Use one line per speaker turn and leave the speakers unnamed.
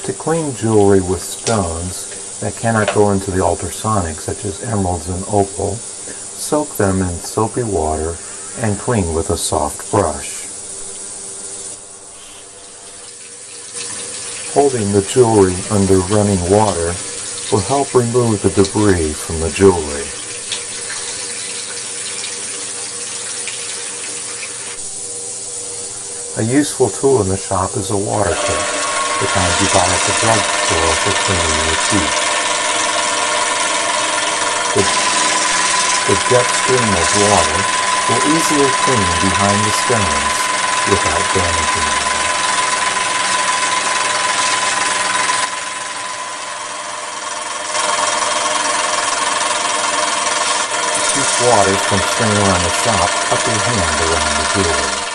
To clean jewelry with stones that cannot go into the ultrasonic, such as emeralds and opal, soak them in soapy water and clean with a soft brush. Holding the jewelry under running water will help remove the debris from the jewelry. A useful tool in the shop is a water pick, the kind you buy at the drugstore for cleaning your teeth. The jet stream of water will easily clean behind the stones without damaging them. To keep water from spraying around the shop, cup your hand around the jewelry.